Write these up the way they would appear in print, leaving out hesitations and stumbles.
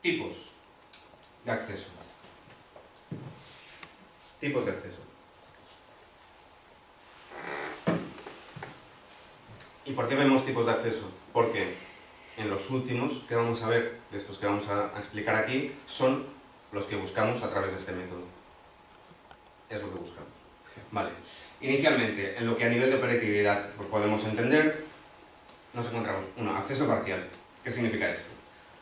Tipos de acceso. Tipos de acceso. ¿Y por qué vemos tipos de acceso? Porque en los últimos que vamos a ver, de estos que vamos a explicar aquí, son los que buscamos a través de este método. Es lo que buscamos. Vale. Inicialmente, en lo que a nivel de operatividad pues podemos entender, nos encontramos, uno, acceso parcial. ¿Qué significa esto?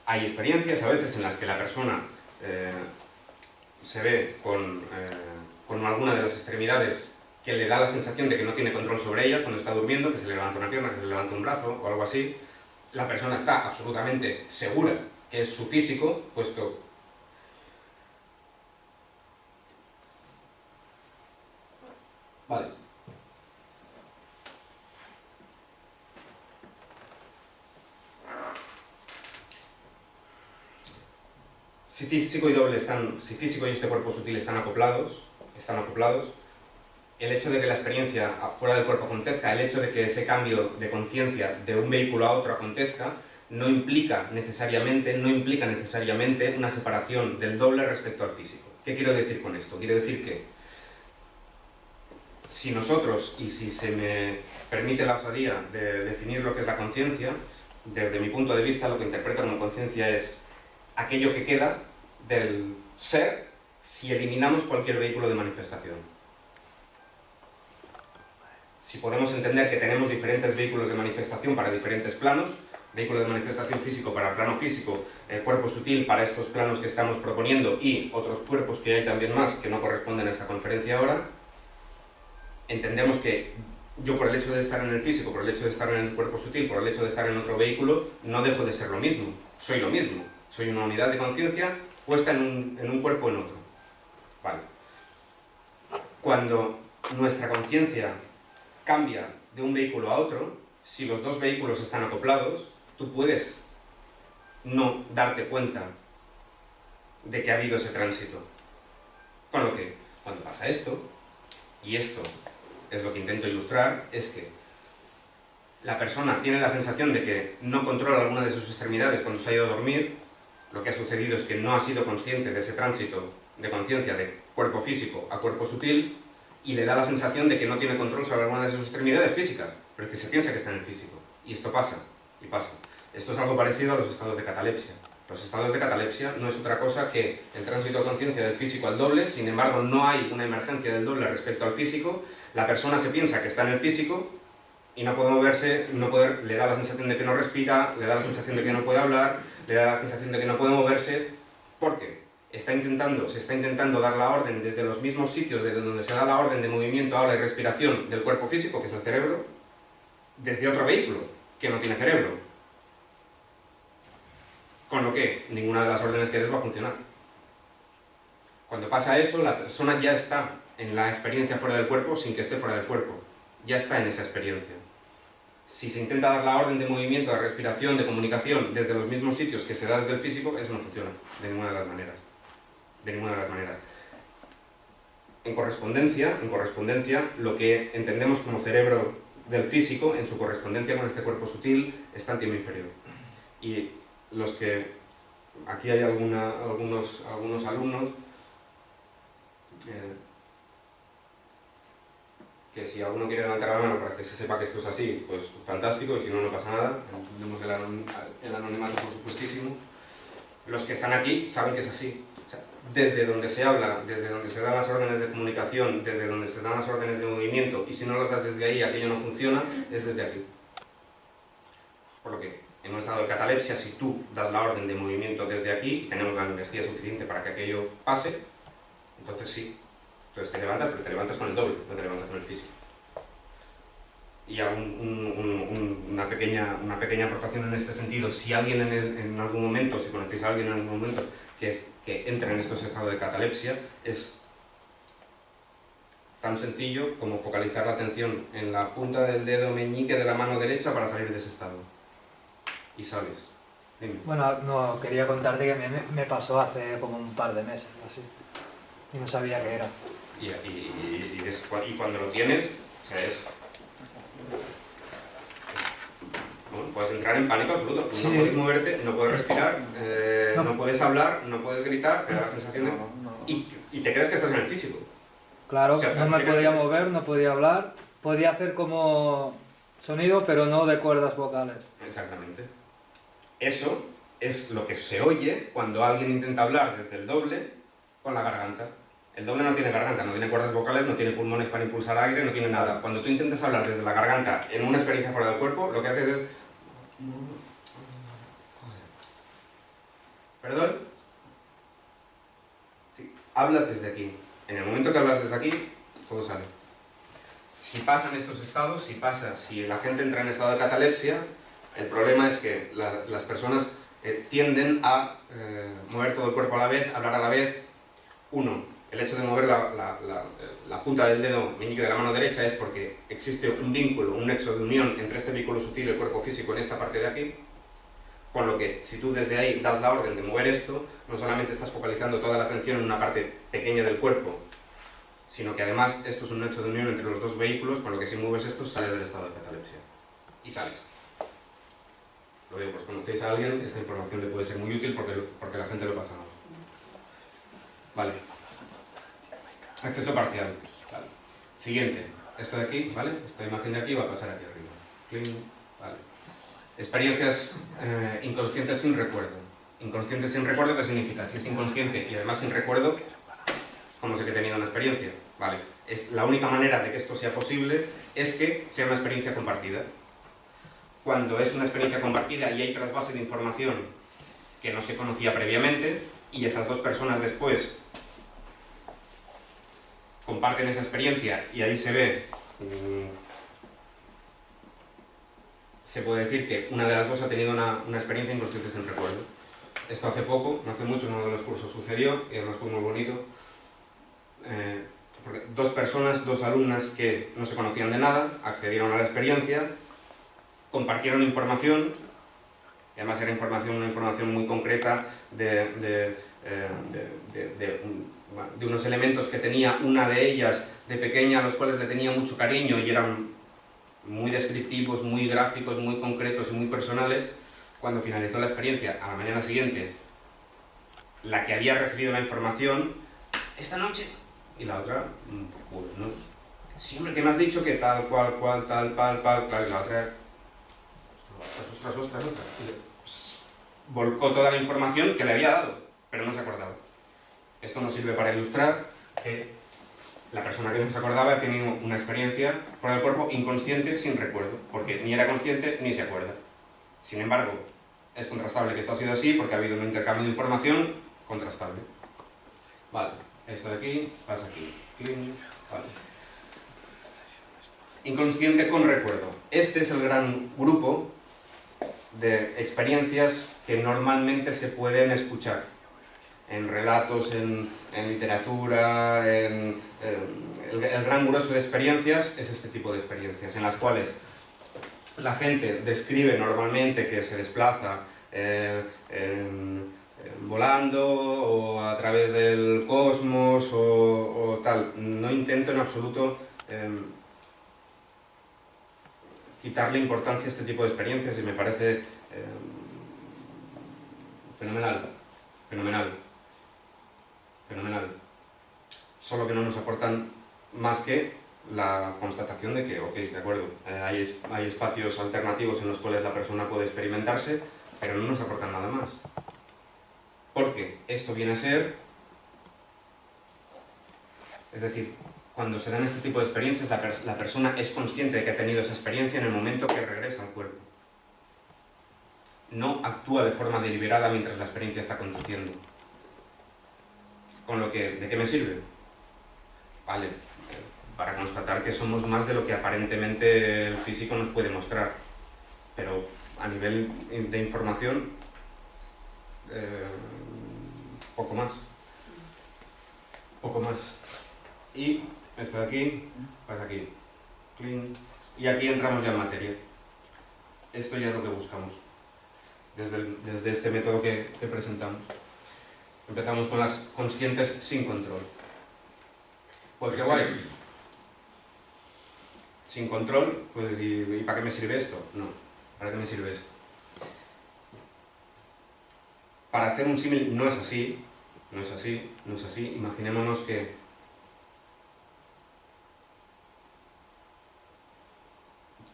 Hay experiencias a veces en las que la persona se ve con alguna de las extremidades que le da la sensación de que no tiene control sobre ellas cuando está durmiendo, que se le levanta una pierna, que se le levanta un brazo o algo así. La persona está absolutamente segura que es su físico, puesto vale. Si físico y este cuerpo sutil están acoplados, el hecho de que la experiencia fuera del cuerpo acontezca, el hecho de que ese cambio de conciencia de un vehículo a otro acontezca, no implica necesariamente una separación del doble respecto al físico. ¿Qué quiero decir con esto? Quiero decir que si nosotros, y si se me permite la osadía de definir lo que es la conciencia, desde mi punto de vista lo que interpreto como conciencia es aquello que queda del ser si eliminamos cualquier vehículo de manifestación. Si podemos entender que tenemos diferentes vehículos de manifestación para diferentes planos, vehículo de manifestación físico para el plano físico, el cuerpo sutil para estos planos que estamos proponiendo y otros cuerpos que hay también más que no corresponden a esta conferencia ahora, entendemos que yo por el hecho de estar en el físico, por el hecho de estar en el cuerpo sutil, por el hecho de estar en otro vehículo, no dejo de ser lo mismo, soy lo mismo, soy una unidad de conciencia puesta en un cuerpo en otro. Vale. Cuando nuestra conciencia cambia de un vehículo a otro, si los dos vehículos están acoplados, tú puedes no darte cuenta de que ha habido ese tránsito. Con lo que, cuando pasa esto, y esto es lo que intento ilustrar, es que la persona tiene la sensación de que no controla alguna de sus extremidades cuando se ha ido a dormir. Lo que ha sucedido es que no ha sido consciente de ese tránsito de conciencia de cuerpo físico a cuerpo sutil, y le da la sensación de que no tiene control sobre alguna de sus extremidades físicas, pero es que se piensa que está en el físico. Y esto pasa, y pasa. Esto es algo parecido a los estados de catalepsia. Los estados de catalepsia no es otra cosa que el tránsito de conciencia del físico al doble, sin embargo no hay una emergencia del doble respecto al físico, la persona se piensa que está en el físico y no puede moverse, le da la sensación de que no respira, le da la sensación de que no puede hablar, le da la sensación de que no puede moverse, porque se está intentando dar la orden desde los mismos sitios desde donde se da la orden de movimiento, habla y respiración del cuerpo físico, que es el cerebro, desde otro vehículo, que no tiene cerebro. Con lo que ninguna de las órdenes que des va a funcionar. Cuando pasa eso, la persona ya está en la experiencia fuera del cuerpo sin que esté fuera del cuerpo. Ya está en esa experiencia. Si se intenta dar la orden de movimiento, de respiración, de comunicación desde los mismos sitios que se da desde el físico, eso no funciona de ninguna de las maneras. De ninguna de las maneras. En correspondencia, lo que entendemos como cerebro del físico, en su correspondencia con este cuerpo sutil, está en tiempo inferior. Y los que... Aquí hay algunos alumnos que si alguno quiere levantar la mano para que se sepa que esto es así, pues fantástico, y si no, no pasa nada. Tenemos el anonimato, por supuestísimo. Los que están aquí saben que es así. O sea, desde donde se habla, desde donde se dan las órdenes de comunicación, desde donde se dan las órdenes de movimiento, y si no las das desde ahí, aquello no funciona, es desde aquí. Por lo que, en un estado de catalepsia, si tú das la orden de movimiento desde aquí, y tenemos la energía suficiente para que aquello pase, entonces sí. Entonces te levantas, pero te levantas con el doble, no te levantas con el físico. Y hago una pequeña aportación en este sentido. Si alguien en algún momento, si conocéis a alguien en algún momento que entra en estos estados de catalepsia, es tan sencillo como focalizar la atención en la punta del dedo meñique de la mano derecha para salir de ese estado. Y sales. Dime. Bueno, no, quería contarte que a mí me pasó hace como un par de meses, así. Y no sabía qué era. Y cuando lo tienes, o sea, es... Bueno, puedes entrar en pánico absoluto. Sí. No puedes moverte, no puedes respirar, No. no puedes hablar, no puedes gritar, te da la sensación de... Y te crees que estás en el físico. Claro, O sea, no me ¿te crees podía que te- mover, no podía hablar, podía hacer como sonido, pero no de cuerdas vocales. Exactamente. Eso es lo que se oye cuando alguien intenta hablar desde el doble con la garganta. El doble no tiene garganta, no tiene cuerdas vocales, no tiene pulmones para impulsar aire, no tiene nada. Cuando tú intentas hablar desde la garganta en una experiencia fuera del cuerpo, lo que haces es... ¿Perdón? Sí, hablas desde aquí. En el momento que hablas desde aquí, todo sale. Si pasan estos estados, si la gente entra en estado de catalepsia, el problema es que las personas tienden a mover todo el cuerpo a la vez, hablar a la vez. Uno, el hecho de mover la punta del dedo meñique de la mano derecha es porque existe un vínculo, un nexo de unión entre este vínculo sutil y el cuerpo físico en esta parte de aquí, con lo que si tú desde ahí das la orden de mover esto, no solamente estás focalizando toda la atención en una parte pequeña del cuerpo, sino que además esto es un nexo de unión entre los dos vehículos, con lo que si mueves esto sales del estado de catalepsia. Y sales. Lo digo, pues conocéis a alguien, esta información le puede ser muy útil porque la gente lo pasa mal. Vale. Acceso parcial. Vale. Siguiente. Esto de aquí, ¿vale? Esta imagen de aquí va a pasar aquí arriba. Clean. Vale. Experiencias inconscientes sin recuerdo. Inconscientes sin recuerdo, ¿qué significa? Si es inconsciente y además sin recuerdo, ¿cómo sé que he tenido una experiencia? Vale. La única manera de que esto sea posible es que sea una experiencia compartida. Cuando es una experiencia compartida y hay trasvase de información que no se conocía previamente y esas dos personas después comparten esa experiencia y ahí se ve, se puede decir que una de las dos ha tenido una experiencia inconsciente sin recuerdo. Esto hace poco, no hace mucho, en uno de los cursos sucedió y además fue muy bonito. Porque dos personas, dos alumnas que no se conocían de nada, accedieron a la experiencia, compartieron información, y además era una información muy concreta de unos elementos que tenía una de ellas de pequeña, a los cuales le tenía mucho cariño y eran muy descriptivos, muy gráficos, muy concretos y muy personales. Cuando finalizó la experiencia, a la mañana siguiente, la que había recibido la información, esta noche, y la otra, pues no, siempre que me has dicho que tal, cual, tal, claro, y la otra, ostras, y volcó toda la información que le había dado, pero no se acordaba. Esto nos sirve para ilustrar que la persona que no se acordaba ha tenido una experiencia fuera del cuerpo inconsciente sin recuerdo, porque ni era consciente ni se acuerda. Sin embargo, es contrastable que esto ha sido así porque ha habido un intercambio de información contrastable. Vale, esto de aquí pasa aquí. Vale. Inconsciente con recuerdo. Este es el gran grupo de experiencias que normalmente se pueden escuchar en relatos, en literatura, el gran grueso de experiencias es este tipo de experiencias, en las cuales la gente describe normalmente que se desplaza volando o a través del cosmos o tal. No intento en absoluto quitarle importancia a este tipo de experiencias y me parece fenomenal. Solo que no nos aportan más que la constatación de que, ok, de acuerdo, hay espacios alternativos en los cuales la persona puede experimentarse, pero no nos aportan nada más. Porque esto viene a ser... Es decir, cuando se dan este tipo de experiencias, la persona es consciente de que ha tenido esa experiencia en el momento que regresa al cuerpo. No actúa de forma deliberada mientras la experiencia está conduciendo. Con lo que, ¿de qué me sirve? Vale, para constatar que somos más de lo que aparentemente el físico nos puede mostrar. Pero a nivel de información, poco más. Y esto de aquí, pasa aquí. Clean. Y aquí entramos ya en materia. Esto ya es lo que buscamos. Desde este método que presentamos. Empezamos con las conscientes sin control. Pues qué guay. Sin control, pues, ¿y para qué me sirve esto? No. ¿Para qué me sirve esto? Para hacer un símil no es así, no es así, no es así. Imaginémonos que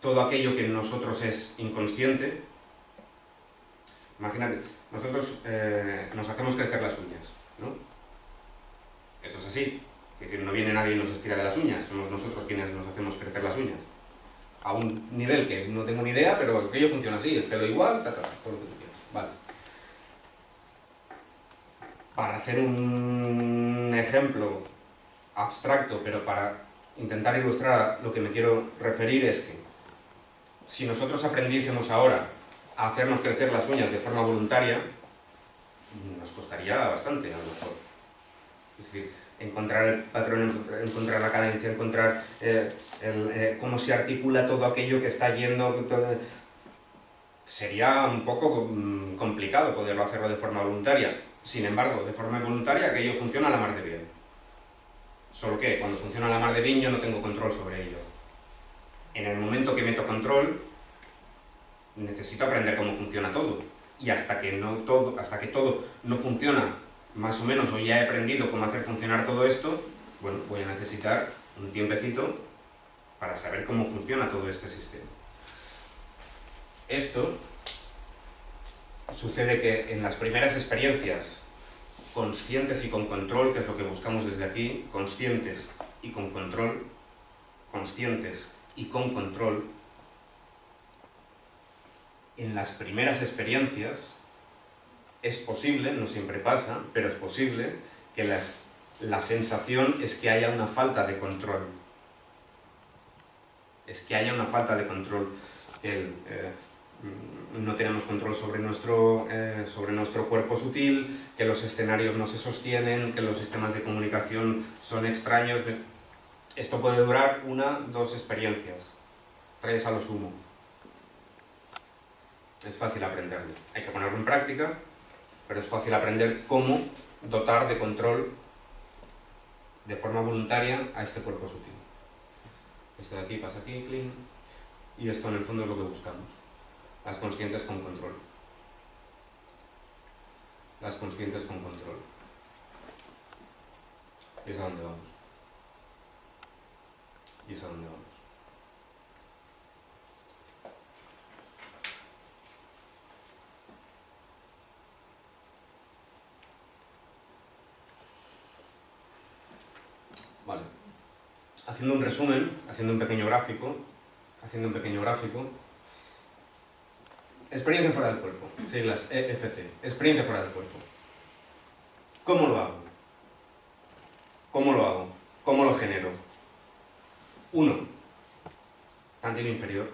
todo aquello que en nosotros es inconsciente, imagínate, nosotros nos hacemos crecer las uñas, ¿no? Esto es así, es decir, no viene nadie y nos estira de las uñas, somos nosotros quienes nos hacemos crecer las uñas. A un nivel que no tengo ni idea, pero aquello funciona así, el pelo igual, todo lo que tú quieras. Vale. Para hacer un ejemplo abstracto, pero para intentar ilustrar lo que me quiero referir, es que si nosotros aprendiésemos ahora a hacernos crecer las uñas de forma voluntaria, nos costaría bastante, a lo mejor. Es decir, encontrar el patrón, encontrar la cadencia, encontrar cómo se articula todo aquello que está yendo. Sería un poco complicado poderlo hacerlo de forma voluntaria. Sin embargo, de forma involuntaria aquello funciona a la mar de bien. Solo que cuando funciona a la mar de bien yo no tengo control sobre ello. En el momento que meto control, necesito aprender cómo funciona todo. Y hasta que todo no funciona más o menos, o ya he aprendido cómo hacer funcionar todo esto, bueno, voy a necesitar un tiempecito para saber cómo funciona todo este sistema. Esto sucede que en las primeras experiencias conscientes y con control, que es lo que buscamos desde aquí, conscientes y con control, conscientes y con control, en las primeras experiencias es posible, no siempre pasa, pero es posible que la sensación es que haya una falta de control. Es que haya una falta de control. No tenemos control sobre nuestro cuerpo sutil, que los escenarios no se sostienen, que los sistemas de comunicación son extraños. Esto puede durar 1, 2 experiencias, 3 a lo sumo. Es fácil aprenderlo. Hay que ponerlo en práctica, pero es fácil aprender cómo dotar de control de forma voluntaria a este cuerpo sutil. Esto de aquí pasa aquí, clean, y esto en el fondo es lo que buscamos. Las conscientes con control. Las conscientes con control. Y es a dónde vamos. Y es a dónde vamos. Vale. Haciendo un resumen, haciendo un pequeño gráfico, experiencia fuera del cuerpo, siglas EFC, experiencia fuera del cuerpo. ¿Cómo lo hago? ¿Cómo lo hago? ¿Cómo lo genero? 1. Tántimo inferior.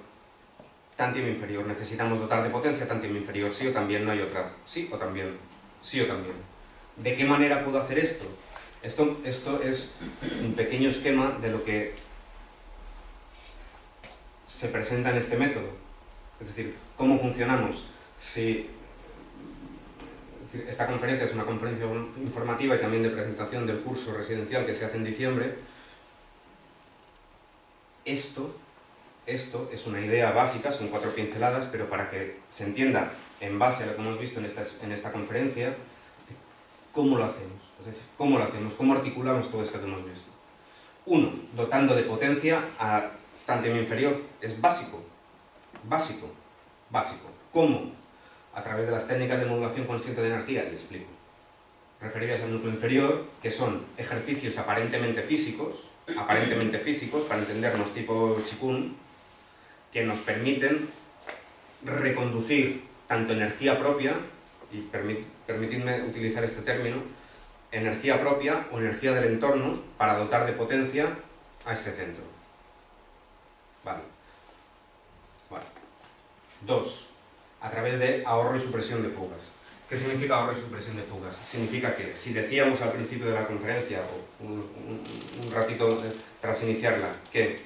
Tántimo inferior. Necesitamos dotar de potencia tántimo inferior. Sí o también, no hay otra. Sí o también. Sí o también. ¿De qué manera puedo hacer esto? Esto es un pequeño esquema de lo que se presenta en este método. Es decir, ¿cómo funcionamos? Esta conferencia es una conferencia informativa y también de presentación del curso residencial que se hace en diciembre. Esto es una idea básica, son 4 pinceladas, pero para que se entienda en base a lo que hemos visto en esta conferencia, ¿cómo lo hacemos? Es decir, ¿cómo lo hacemos? ¿Cómo articulamos todo esto que hemos visto? 1. Dotando de potencia a tántimo inferior. Es básico. Básico. Básico. ¿Cómo? A través de las técnicas de modulación consciente de energía, le explico. Referidas al núcleo inferior, que son ejercicios aparentemente físicos, para entendernos tipo Qigong, que nos permiten reconducir tanto energía propia, y permitidme utilizar este término, energía propia o energía del entorno para dotar de potencia a este centro. Vale. 2. A través de ahorro y supresión de fugas. ¿Qué significa ahorro y supresión de fugas? Significa que si decíamos al principio de la conferencia, o un ratito tras iniciarla, que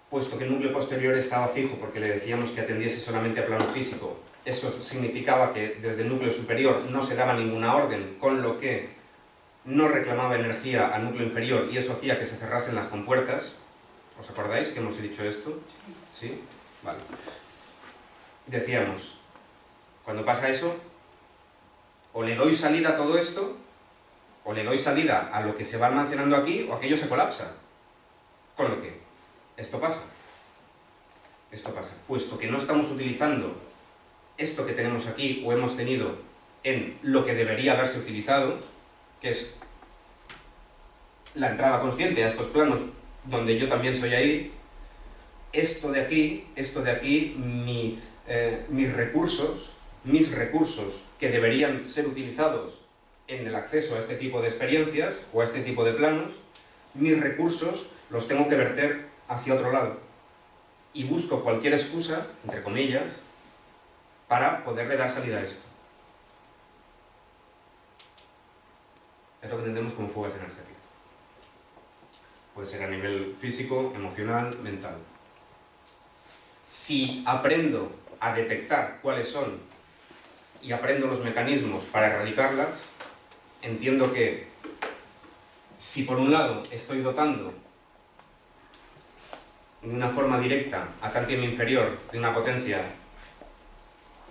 puesto que el núcleo posterior estaba fijo porque le decíamos que atendiese solamente a plano físico, eso significaba que desde el núcleo superior no se daba ninguna orden, con lo que no reclamaba energía al núcleo inferior y eso hacía que se cerrasen las compuertas. ¿Os acordáis que hemos dicho esto? ¿Sí? Vale. Decíamos, cuando pasa eso, o le doy salida a todo esto, o le doy salida a lo que se va almacenando aquí, o aquello se colapsa. Con lo que esto pasa. Esto pasa. Puesto que no estamos utilizando esto que tenemos aquí, o hemos tenido en lo que debería haberse utilizado, que es la entrada consciente a estos planos donde yo también soy ahí, esto de aquí, mis recursos que deberían ser utilizados en el acceso a este tipo de experiencias o a este tipo de planos, mis recursos los tengo que verter hacia otro lado. Y busco cualquier excusa, entre comillas, para poderle dar salida a esto. Es lo que entendemos como fugas energéticas. Puede ser a nivel físico, emocional, mental. Si aprendo a detectar cuáles son y aprendo los mecanismos para erradicarlas, entiendo que si por un lado estoy dotando de una forma directa a tántimo inferior de una potencia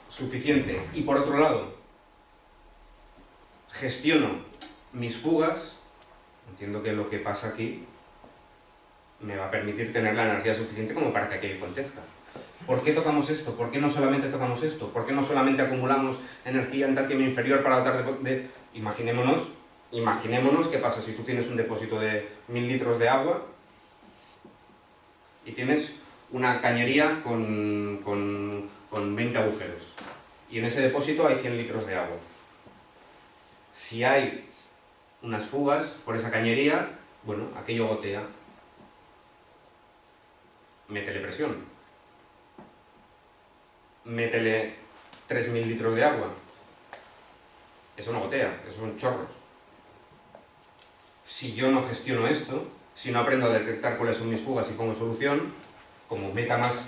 suficiente y por otro lado gestiono mis fugas, entiendo que lo que pasa aquí me va a permitir tener la energía suficiente como para que aquello acontezca. ¿Por qué tocamos esto? ¿Por qué no solamente tocamos esto? ¿Por qué no solamente acumulamos energía en tántimo inferior para dotar de... Imaginémonos qué pasa si tú tienes un depósito de 1000 litros de agua y tienes una cañería con 20 agujeros. Y en ese depósito hay 100 litros de agua. Si hay unas fugas por esa cañería, bueno, aquello gotea. Métele presión. Métele 3000 litros de agua. Eso no gotea, esos son chorros. Si yo no gestiono esto, si no aprendo a detectar cuáles son mis fugas y pongo solución, como meta más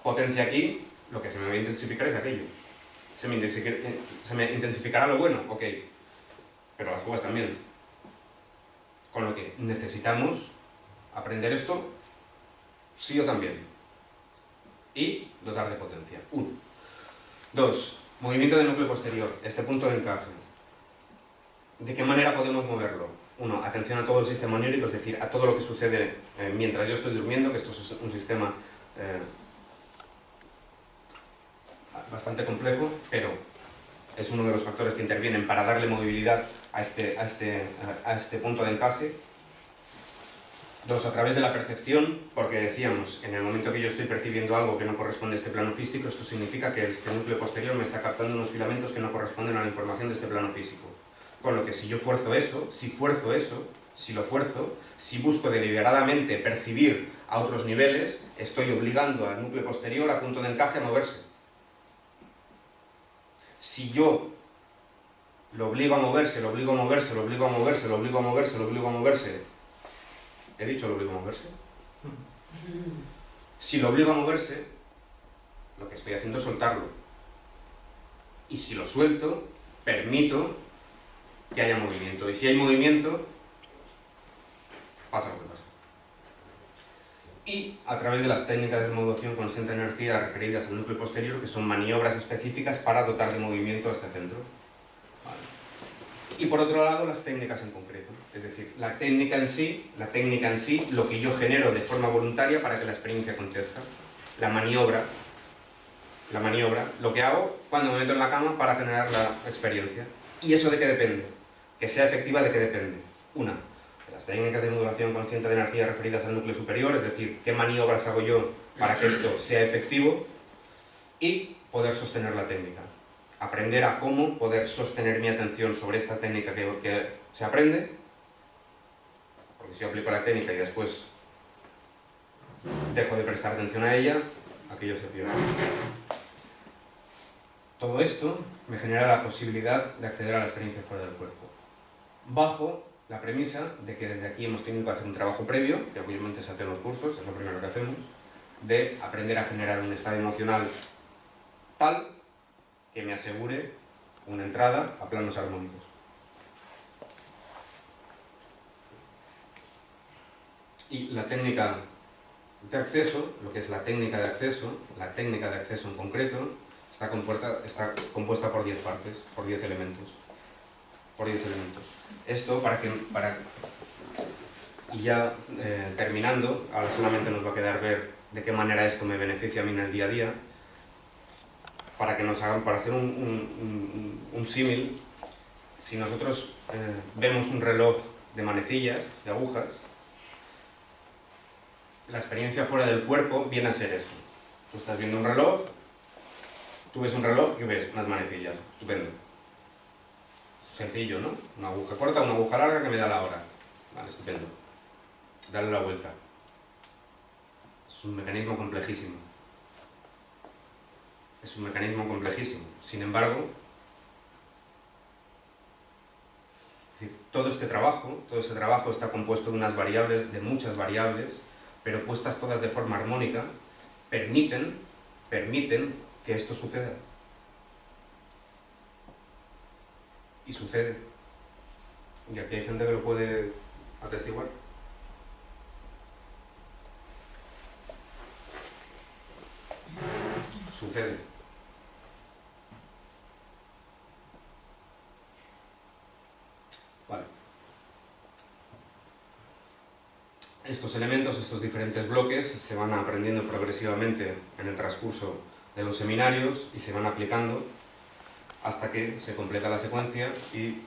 potencia aquí, lo que se me va a intensificar es aquello. Se me intensificará lo bueno, ok, pero las fugas también. Con lo que necesitamos aprender esto, sí o también. Y dotar de potencia. 1. 2. Movimiento del núcleo posterior, este punto de encaje. ¿De qué manera podemos moverlo? 1. Atención a todo el sistema onírico, es decir, a todo lo que sucede mientras yo estoy durmiendo, que esto es un sistema bastante complejo, pero es uno de los factores que intervienen para darle movilidad a este punto de encaje. 2. A través de la percepción, porque decíamos, en el momento que yo estoy percibiendo algo que no corresponde a este plano físico, esto significa que este núcleo posterior me está captando unos filamentos que no corresponden a la información de este plano físico. Con lo que si yo fuerzo eso, si busco deliberadamente percibir a otros niveles, estoy obligando al núcleo posterior a punto de encaje a moverse. Si yo lo obligo a moverse, ¿he dicho lo obligo a moverse? Si lo obligo a moverse, lo que estoy haciendo es soltarlo. Y si lo suelto, permito que haya movimiento. Y si hay movimiento, pasa lo que pasa. Y a través de las técnicas de modulación consciente de energía referidas al núcleo posterior, que son maniobras específicas para dotar de movimiento a este centro. Vale. Y por otro lado, las técnicas en concreto. Es decir, la técnica en sí, lo que yo genero de forma voluntaria para que la experiencia acontezca. La maniobra, lo que hago cuando me meto en la cama para generar la experiencia. ¿Y eso de qué depende? Que sea efectiva, ¿de qué depende? 1. De las técnicas de modulación consciente de energía referidas al núcleo superior, es decir, qué maniobras hago yo para que esto sea efectivo, y poder sostener la técnica. Aprender a cómo poder sostener mi atención sobre esta técnica que se aprende, porque si yo aplico la técnica y después dejo de prestar atención a ella, aquello se pierde. Todo esto me genera la posibilidad de acceder a la experiencia fuera del cuerpo, bajo la premisa de que desde aquí hemos tenido que hacer un trabajo previo, que obviamente se hace en los cursos, es lo primero que hacemos, de aprender a generar un estado emocional tal que me asegure una entrada a planos armónicos. Y la técnica de acceso, lo que es la técnica de acceso en concreto, está compuesta por 10 partes, por 10 elementos. Esto y ya terminando, ahora solamente nos va a quedar ver de qué manera esto me beneficia a mí en el día a día, para hacer un símil. Si nosotros vemos un reloj de manecillas, de agujas, la experiencia fuera del cuerpo viene a ser eso. Tú estás viendo un reloj, tú ves un reloj y ves unas manecillas, estupendo. Sencillo, ¿no? Una aguja corta, una aguja larga que me da la hora. Vale, estupendo. Dale la vuelta. Es un mecanismo complejísimo. Sin embargo, todo este trabajo está compuesto de unas variables, de muchas variables, pero puestas todas de forma armónica, permiten que esto suceda. Y sucede. Y aquí hay gente que lo puede atestiguar. Sucede. Vale. Estos elementos, estos diferentes bloques, se van aprendiendo progresivamente en el transcurso de los seminarios y se van aplicando hasta que se completa la secuencia y